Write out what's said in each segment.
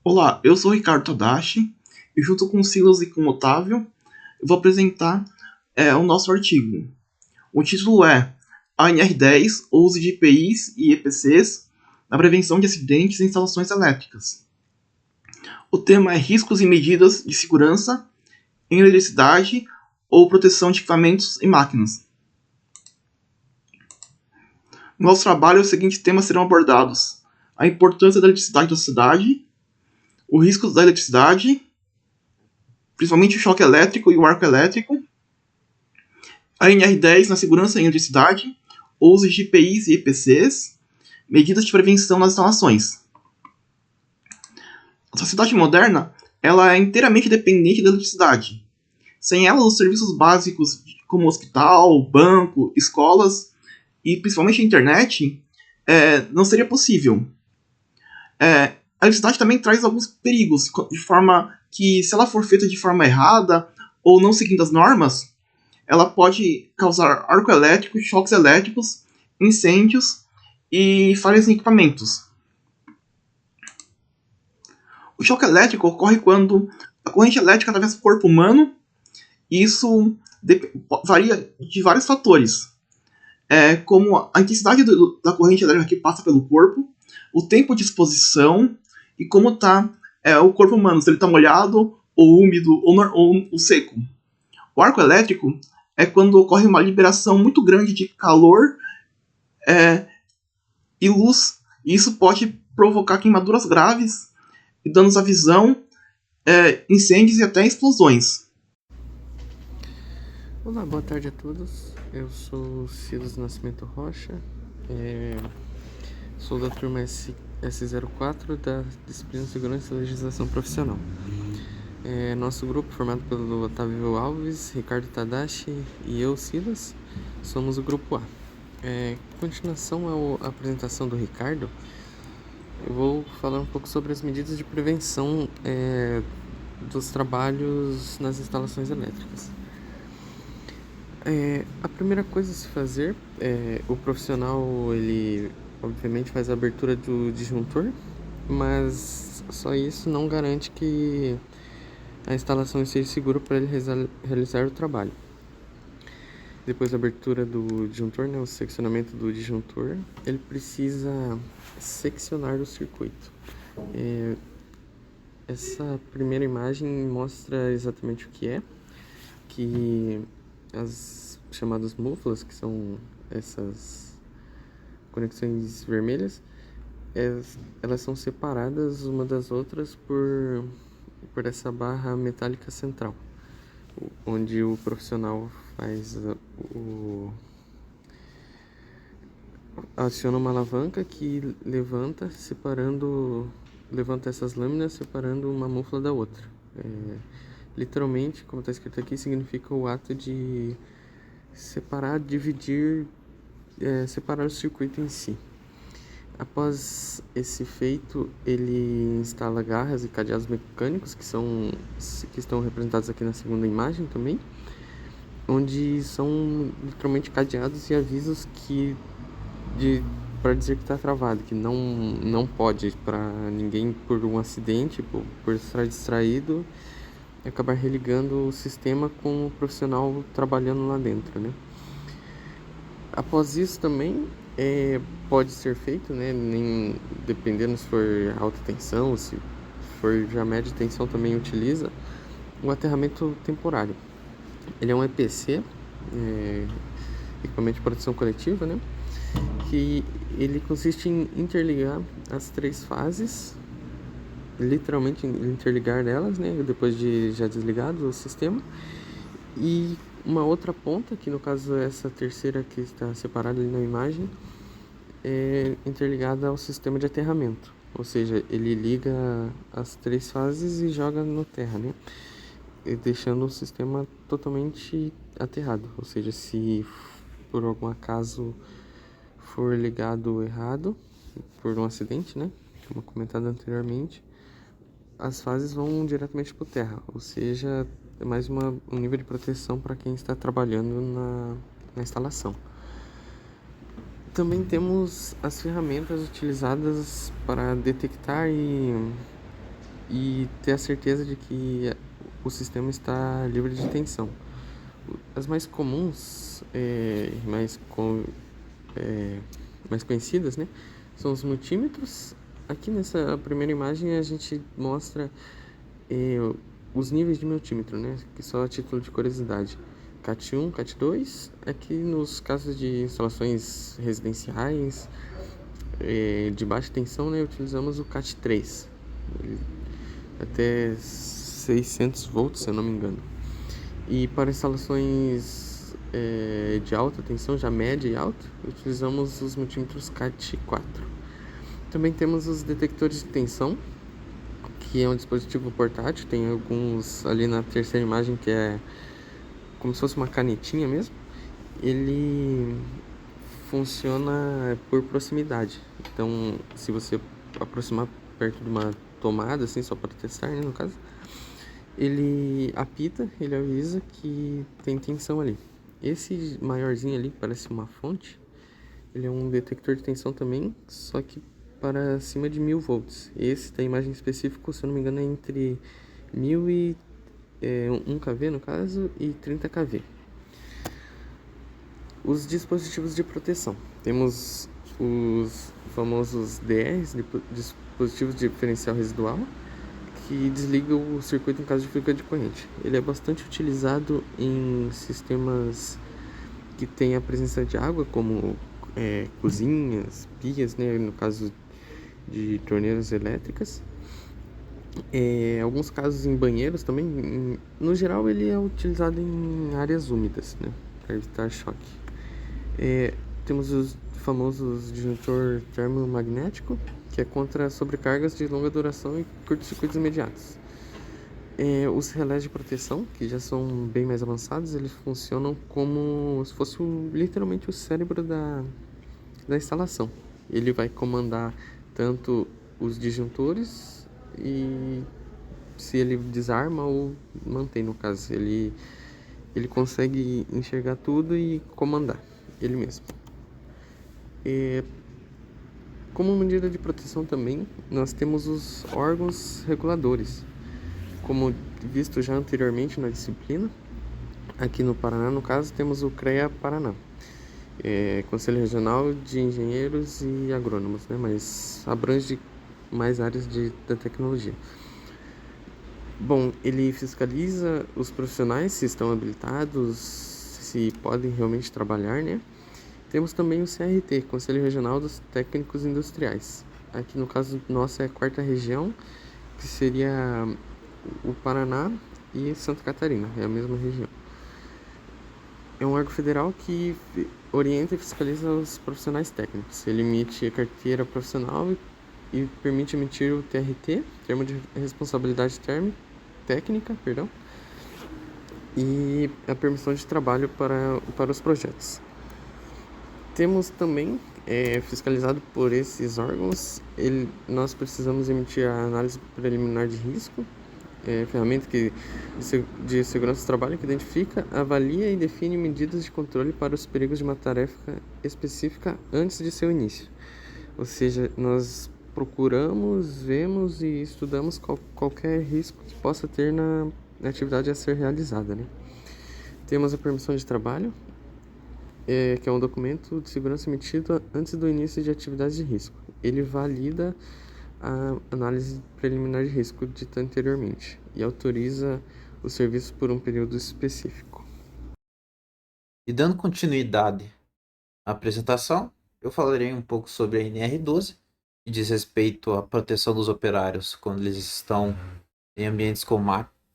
Olá, eu sou o Ricardo Tadashi e junto com o Silas e com o Otávio, eu vou apresentar o nosso artigo. O título é ANR10, o uso de IPIs e EPCs na prevenção de acidentes em instalações elétricas. O tema é riscos e medidas de segurança em eletricidade ou proteção de equipamentos e máquinas. No nosso trabalho, os seguintes temas serão abordados: a importância da eletricidade na cidade, os riscos da eletricidade, principalmente o choque elétrico e o arco elétrico, a NR10 na segurança em eletricidade, uso de IPIs e EPCs, medidas de prevenção nas instalações. A sociedade moderna ela é inteiramente dependente da eletricidade. Sem ela, os serviços básicos como hospital, banco, escolas e principalmente a internet não seria possível. A eletricidade também traz alguns perigos, de forma que, se ela for feita de forma errada ou não seguindo as normas, ela pode causar arco elétrico, choques elétricos, incêndios e falhas em equipamentos. O choque elétrico ocorre quando a corrente elétrica atravessa o corpo humano e isso varia de vários fatores, como a intensidade da corrente elétrica que passa pelo corpo, o tempo de exposição e como está o corpo humano, se ele está molhado, ou úmido, ou seco. O arco elétrico é quando ocorre uma liberação muito grande de calor e luz, e isso pode provocar queimaduras graves, danos à visão, incêndios e até explosões. Olá, boa tarde a todos. Eu sou Silas Nascimento Rocha, sou da turma S04 da disciplina de Segurança e Legislação Profissional. Nosso grupo, formado pelo Otávio Alves, Ricardo Tadashi e eu, Silas, somos o grupo A. Em continuação à apresentação do Ricardo, eu vou falar um pouco sobre as medidas de prevenção dos trabalhos nas instalações elétricas. A primeira coisa a se fazer, o profissional, ele obviamente faz a abertura do disjuntor, mas só isso não garante que a instalação esteja segura para ele realizar o trabalho. Depois da abertura do disjuntor, o seccionamento do disjuntor, ele precisa seccionar o circuito. Essa primeira imagem mostra exatamente o que as chamadas múfulas, que são essas conexões vermelhas, elas são separadas uma das outras por essa barra metálica central, onde o profissional aciona uma alavanca que levanta essas lâminas separando uma múfula da outra. Literalmente, como está escrito aqui, significa o ato de separar o circuito em si. Após esse feito, ele instala garras e cadeados mecânicos, que estão representados aqui na segunda imagem também, onde são literalmente cadeados e avisos para dizer que está travado, que não pode, para ninguém, por um acidente, por estar distraído, acabar religando o sistema com o profissional trabalhando lá dentro, né? Após isso também pode ser feito, né, dependendo se for alta tensão, se for já média tensão, também utiliza o aterramento temporário. Ele é um EPC, equipamento de proteção coletiva, né, que ele consiste em interligar as três fases, literalmente interligar elas, né, depois de já desligado o sistema, e uma outra ponta, que no caso é essa terceira que está separada ali na imagem, é interligada ao sistema de aterramento, ou seja, ele liga as três fases e joga no terra, né, deixando o sistema totalmente aterrado, ou seja, se por algum acaso for ligado errado, por um acidente, né, como comentado anteriormente, as fases vão diretamente para o terra, ou seja, é mais um nível de proteção para quem está trabalhando na instalação. Também temos as ferramentas utilizadas para detectar e e ter a certeza de que o sistema está livre de tensão. As mais comuns, mais conhecidas, né, são os multímetros. Aqui nessa primeira imagem a gente mostra eh, os níveis de multímetro, né, que só a título de curiosidade. CAT1, CAT2, aqui nos casos de instalações residenciais de baixa tensão, né, utilizamos o CAT3, até 600 volts, se eu não me engano. E para instalações de alta tensão, já média e alta, utilizamos os multímetros CAT4. Também temos os detectores de tensão, que é um dispositivo portátil. Tem alguns ali na terceira imagem que é como se fosse uma canetinha mesmo. Ele funciona por proximidade. Então, se você aproximar perto de uma tomada, assim, só para testar, né, no caso, ele apita, ele avisa que tem tensão ali. Esse maiorzinho ali, que parece uma fonte, ele é um detector de tensão também, só que para cima de 1000 volts. Esse da imagem específica, se eu não me engano, é entre 1000 e 1 kV no caso, e 30 kV. Os dispositivos de proteção. Temos os famosos DRs, dispositivos de diferencial residual, que desliga o circuito em caso de fuga de corrente. Ele é bastante utilizado em sistemas que têm a presença de água, como cozinhas, pias, né, no caso de torneiras elétricas. Alguns casos em banheiros também. No geral, ele é utilizado em áreas úmidas, né, para evitar choque. Temos os famosos disjuntor termomagnético, que é contra sobrecargas de longa duração e curtos-circuitos imediatos. Os relés de proteção, que já são bem mais avançados, eles funcionam como se fosse literalmente o cérebro da instalação. Ele vai comandar tanto os disjuntores e se ele desarma ou mantém, no caso. Ele consegue enxergar tudo e comandar ele mesmo. Como medida de proteção também, nós temos os órgãos reguladores. Como visto já anteriormente na disciplina, aqui no Paraná, no caso, temos o CREA Paraná, Conselho Regional de Engenheiros e Agrônomos, né? Mas abrange mais áreas da tecnologia. Bom, ele fiscaliza os profissionais se estão habilitados, se podem realmente trabalhar, né? Temos também o CRT, Conselho Regional dos Técnicos Industriais. Aqui no caso nosso é a quarta região, que seria o Paraná e Santa Catarina, é a mesma região. É um órgão federal que orienta e fiscaliza os profissionais técnicos. Ele emite a carteira profissional e permite emitir o TRT, Termo de Responsabilidade Técnica, e a permissão de trabalho para os projetos. Temos também, fiscalizado por esses órgãos, nós precisamos emitir a análise preliminar de risco, ferramenta de segurança do trabalho que identifica, avalia e define medidas de controle para os perigos de uma tarefa específica antes de seu início. Ou seja, nós procuramos, vemos e estudamos qualquer risco que possa ter na atividade a ser realizada, né? Temos a permissão de trabalho, que é um documento de segurança emitido antes do início de atividades de risco. Ele valida a análise preliminar de risco dita anteriormente e autoriza o serviço por um período específico. E dando continuidade à apresentação, eu falarei um pouco sobre a NR12, que diz respeito à proteção dos operários quando eles estão em ambientes com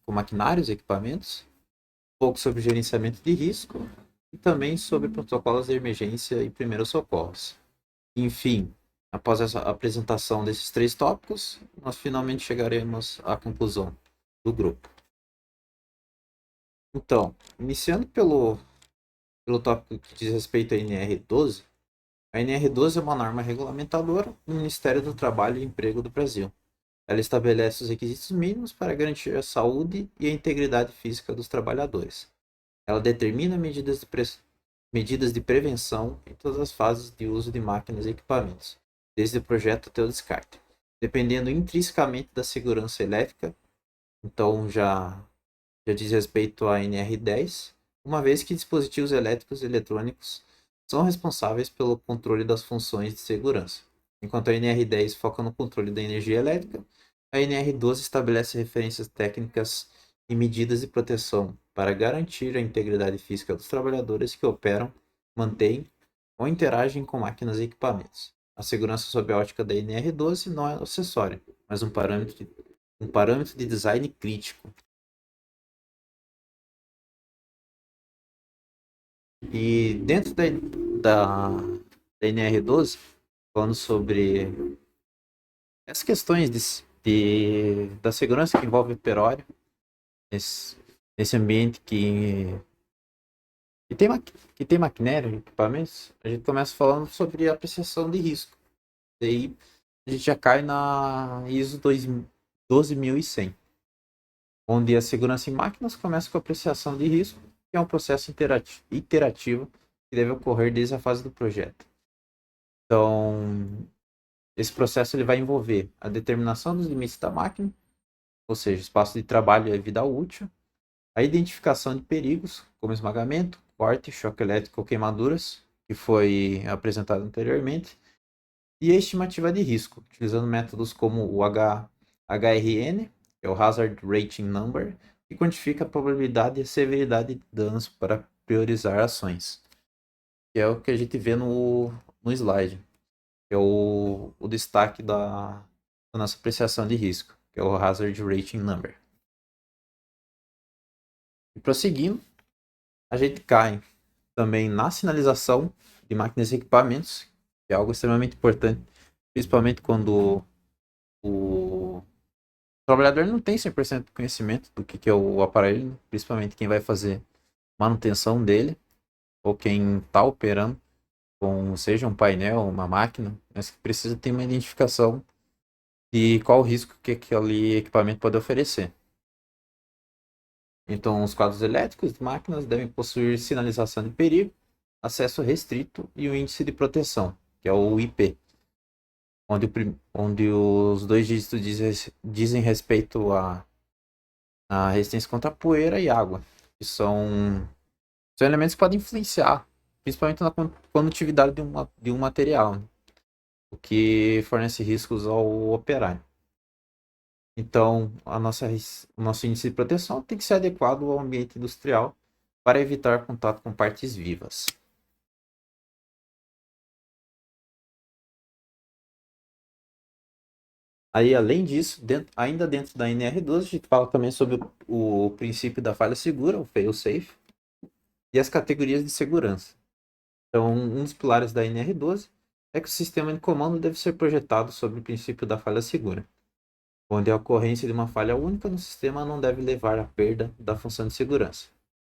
maquinários e equipamentos, um pouco sobre gerenciamento de risco e também sobre protocolos de emergência e primeiros socorros. Enfim, após essa apresentação desses 3 tópicos, nós finalmente chegaremos à conclusão do grupo. Então, iniciando pelo tópico que diz respeito à NR12, a NR12 é uma norma regulamentadora do Ministério do Trabalho e Emprego do Brasil. Ela estabelece os requisitos mínimos para garantir a saúde e a integridade física dos trabalhadores. Ela determina medidas de prevenção em todas as fases de uso de máquinas e equipamentos, desde o projeto até o descarte, dependendo intrinsecamente da segurança elétrica. Então já diz respeito à NR10, uma vez que dispositivos elétricos e eletrônicos são responsáveis pelo controle das funções de segurança. Enquanto a NR10 foca no controle da energia elétrica, a NR12 estabelece referências técnicas e medidas de proteção para garantir a integridade física dos trabalhadores que operam, mantêm ou interagem com máquinas e equipamentos. A segurança sob a ótica da NR12 não é acessória, mas um parâmetro de design crítico. E dentro da NR12, falando sobre as questões da segurança que envolve o operário, nesse, nesse ambiente que tem maquinério e equipamentos, a gente começa falando sobre apreciação de risco. Daí a gente já cai na ISO 12100, onde a segurança em máquinas começa com a apreciação de risco, que é um processo iterativo que deve ocorrer desde a fase do projeto. Então, esse processo ele vai envolver a determinação dos limites da máquina, ou seja, espaço de trabalho e vida útil, a identificação de perigos, como esmagamento, corte, choque elétrico ou queimaduras, que foi apresentado anteriormente, e a estimativa de risco, utilizando métodos como o HRN, que é o Hazard Rating Number, que quantifica a probabilidade e a severidade de danos para priorizar ações, que é o que a gente vê no slide, que é o destaque da nossa apreciação de risco, que é o Hazard Rating Number. E prosseguindo, a gente cai também na sinalização de máquinas e equipamentos, que é algo extremamente importante, principalmente quando o trabalhador não tem 100% de conhecimento do que é o aparelho, principalmente quem vai fazer manutenção dele, ou quem está operando com, seja um painel, uma máquina, mas que precisa ter uma identificação de qual o risco que aquele equipamento pode oferecer. Então, os quadros elétricos de máquinas devem possuir sinalização de perigo, acesso restrito e o índice de proteção, que é o IP, onde os dois dígitos dizem respeito à resistência contra poeira e água, que são elementos que podem influenciar, principalmente na condutividade de um material, né? O que fornece riscos ao operário. Então, o nosso índice de proteção tem que ser adequado ao ambiente industrial para evitar contato com partes vivas. Aí, além disso, ainda dentro da NR12, a gente fala também sobre o princípio da falha segura, o fail-safe, e as categorias de segurança. Então, um dos pilares da NR12 é que o sistema de comando deve ser projetado sobre o princípio da falha segura, onde a ocorrência de uma falha única no sistema não deve levar à perda da função de segurança.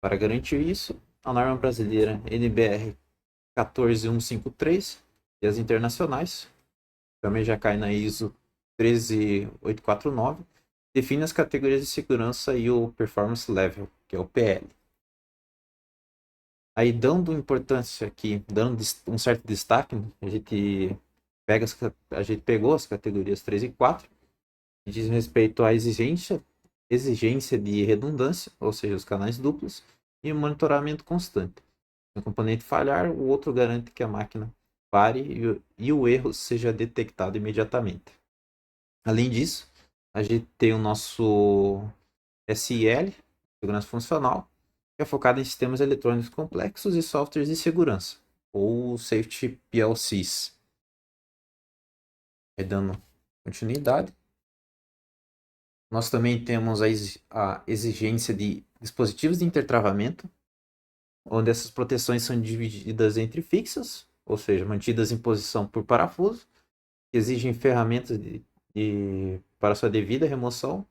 Para garantir isso, a norma brasileira NBR 14153 e as internacionais, também já cai na ISO 13849, define as categorias de segurança e o Performance Level, que é o PL. Aí, dando importância aqui, dando um certo destaque, a gente pegou as categorias 3 e 4, que dizem respeito à exigência de redundância, ou seja, os canais duplos, e monitoramento constante. Se um componente falhar, o outro garante que a máquina pare e o erro seja detectado imediatamente. Além disso, a gente tem o nosso SIL, Segurança Funcional, que é focado em sistemas eletrônicos complexos e softwares de segurança, ou Safety PLCs. Dando continuidade, nós também temos a exigência de dispositivos de intertravamento, onde essas proteções são divididas entre fixas, ou seja, mantidas em posição por parafuso, que exigem ferramentas para sua devida remoção,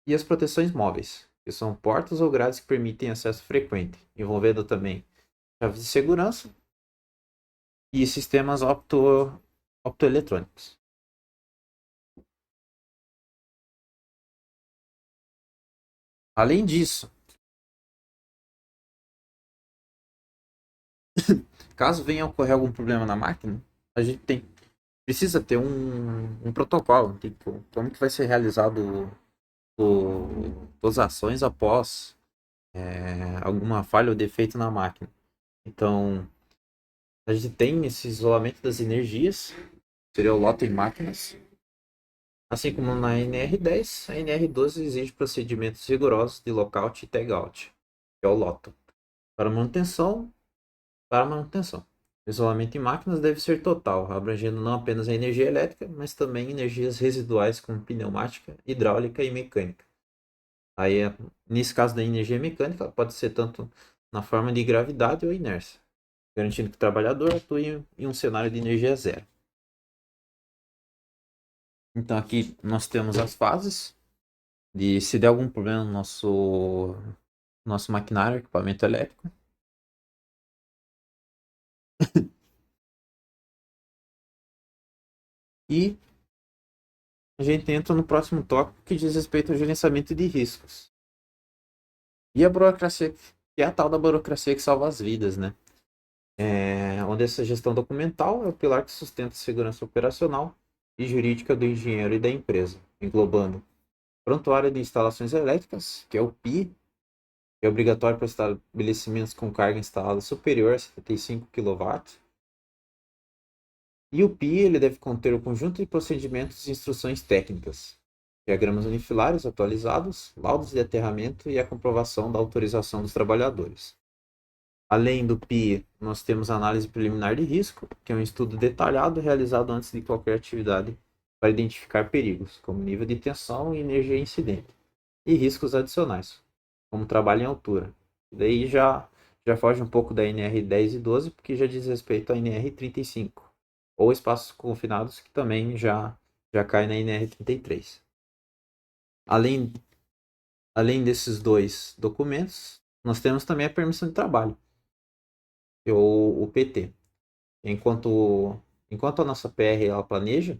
e as proteções móveis, que são portas ou grades que permitem acesso frequente, envolvendo também chaves de segurança e sistemas optoeletrônicos. Além disso, caso venha a ocorrer algum problema na máquina, a gente tem precisa ter um protocolo, tipo, como que vai ser realizado todas as ações após alguma falha ou defeito na máquina. Então, a gente tem esse isolamento das energias, seria o loto em máquinas. Assim como na NR10, a NR12 exige procedimentos rigorosos de lockout e tagout, que é o loto, para manutenção. Para manutenção. O isolamento em máquinas deve ser total, abrangendo não apenas a energia elétrica, mas também energias residuais como pneumática, hidráulica e mecânica. Aí, nesse caso da energia mecânica, ela pode ser tanto na forma de gravidade ou inércia, garantindo que o trabalhador atue em um cenário de energia zero. Então aqui nós temos as fases de se der algum problema no nosso maquinário, equipamento elétrico. E a gente entra no próximo tópico que diz respeito ao gerenciamento de riscos. E a burocracia, que é a tal da burocracia que salva as vidas, né? Onde essa gestão documental é o pilar que sustenta a segurança operacional e jurídica do engenheiro e da empresa, englobando prontuário de instalações elétricas, que é o PI, que é obrigatório para estabelecimentos com carga instalada superior a 75 kW. E o PI ele deve conter o conjunto de procedimentos e instruções técnicas, diagramas unifilares atualizados, laudos de aterramento e a comprovação da autorização dos trabalhadores. Além do PI, nós temos a análise preliminar de risco, que é um estudo detalhado realizado antes de qualquer atividade para identificar perigos, como nível de tensão e energia incidente, e riscos adicionais, como trabalho em altura. Daí já foge um pouco da NR 10 e 12, porque já diz respeito à NR 35, ou espaços confinados, que também já cai na NR 33. Além desses dois documentos, nós temos também a permissão de trabalho, ou o PT. Enquanto a nossa PR ela planeja,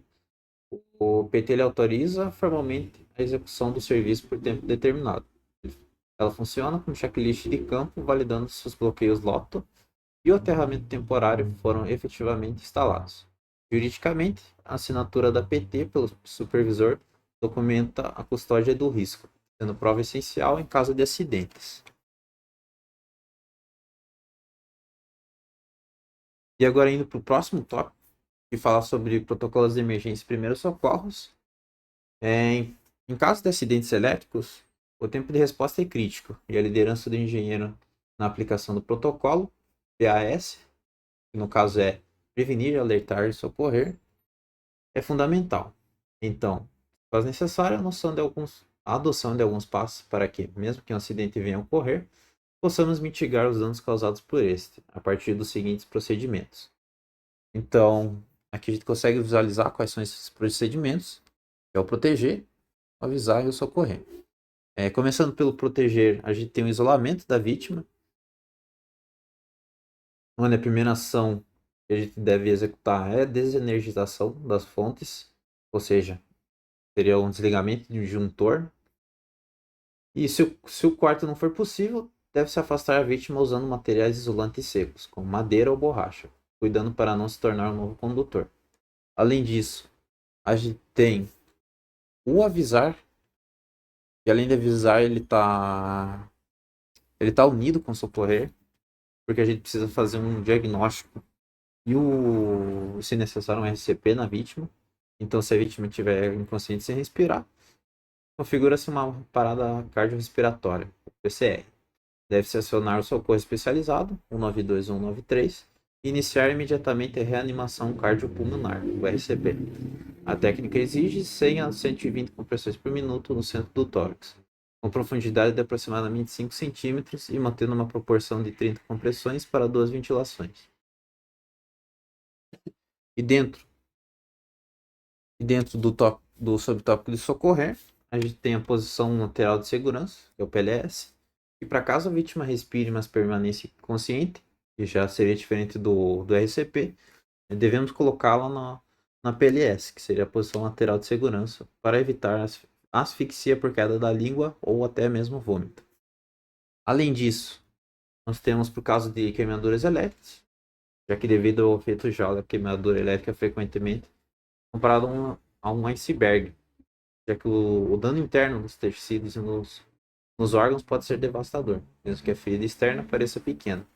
o PT ele autoriza formalmente a execução do serviço por tempo determinado. Ela funciona como checklist de campo, validando se os bloqueios LOTO e o aterramento temporário foram efetivamente instalados. Juridicamente, a assinatura da PT pelo supervisor documenta a custódia do risco, sendo prova essencial em caso de acidentes. E agora indo para o próximo tópico, que fala sobre protocolos de emergência e primeiros socorros. Em caso de acidentes elétricos, o tempo de resposta é crítico e a liderança do engenheiro na aplicação do protocolo PAS, que no caso é prevenir, alertar e socorrer, é fundamental. Então, faz necessária a adoção de alguns passos para que, mesmo que um acidente venha a ocorrer, possamos mitigar os danos causados por este, a partir dos seguintes procedimentos. Então, aqui a gente consegue visualizar quais são esses procedimentos, que é o proteger, o avisar e o socorrer. Começando pelo proteger, a gente tem o isolamento da vítima, onde a primeira ação que a gente deve executar é a desenergização das fontes, ou seja, seria um desligamento de um disjuntor. E se o quarto não for possível, deve-se afastar a vítima usando materiais isolantes secos, como madeira ou borracha, cuidando para não se tornar um novo condutor. Além disso, a gente tem o avisar, e além de avisar, ele tá unido com o socorrer, porque a gente precisa fazer um diagnóstico e se necessário, um RCP na vítima. Então, se a vítima estiver inconsciente sem respirar, configura-se uma parada cardiorrespiratória, PCR. Deve-se acionar o socorro especializado, 192 ou 193, e iniciar imediatamente a reanimação cardiopulmonar, o RCP. A técnica exige 100 a 120 compressões por minuto no centro do tórax, com profundidade de aproximadamente 5 centímetros e mantendo uma proporção de 30 compressões para 2 ventilações. E dentro do subtópico de socorrer, a gente tem a posição lateral de segurança, que é o PLS, e para caso a vítima respire, mas permaneça consciente, que já seria diferente do RCP, devemos colocá-la na PLS, que seria a posição lateral de segurança, para evitar asfixia por queda da língua ou até mesmo vômito. Além disso, nós temos, por caso de queimaduras elétricas, já que devido ao efeito Joule, a queimadura elétrica frequentemente comparado a um iceberg, já que o dano interno nos tecidos e nos órgãos pode ser devastador, mesmo que a ferida externa pareça pequena.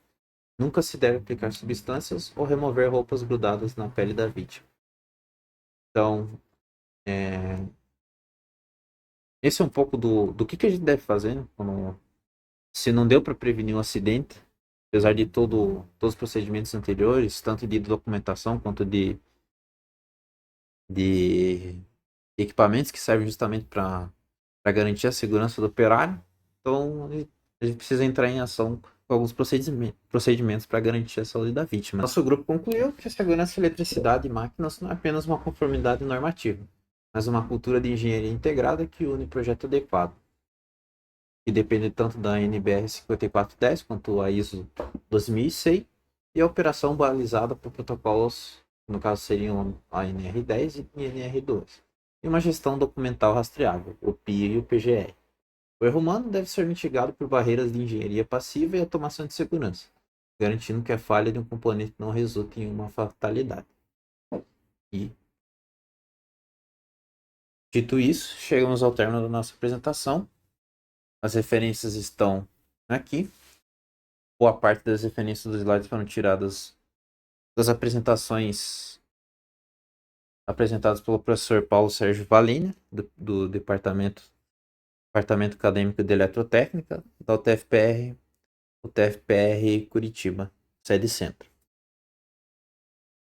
Nunca se deve aplicar substâncias ou remover roupas grudadas na pele da vítima. Então, esse é um pouco do que a gente deve fazer, né? Se não deu para prevenir um acidente, apesar de todos os procedimentos anteriores, tanto de documentação quanto de equipamentos que servem justamente para garantir a segurança do operário. Então, a gente precisa entrar em ação com alguns procedimentos para garantir a saúde da vítima. Nosso grupo concluiu que a segurança em eletricidade e máquinas não é apenas uma conformidade normativa, mas uma cultura de engenharia integrada que une projeto adequado, que depende tanto da NBR 5410 quanto a ISO 2006 e a operação balizada por protocolos, no caso seriam a NR10 e NR12, e uma gestão documental rastreável, o PIA e o PGR. O erro humano deve ser mitigado por barreiras de engenharia passiva e automação de segurança, garantindo que a falha de um componente não resulte em uma fatalidade. E, dito isso, chegamos ao término da nossa apresentação. As referências estão aqui. Boa parte das referências dos slides foram tiradas das apresentações apresentadas pelo professor Paulo Sérgio Valina, do Departamento Acadêmico de Eletrotécnica, da UTFPR Curitiba, sede centro.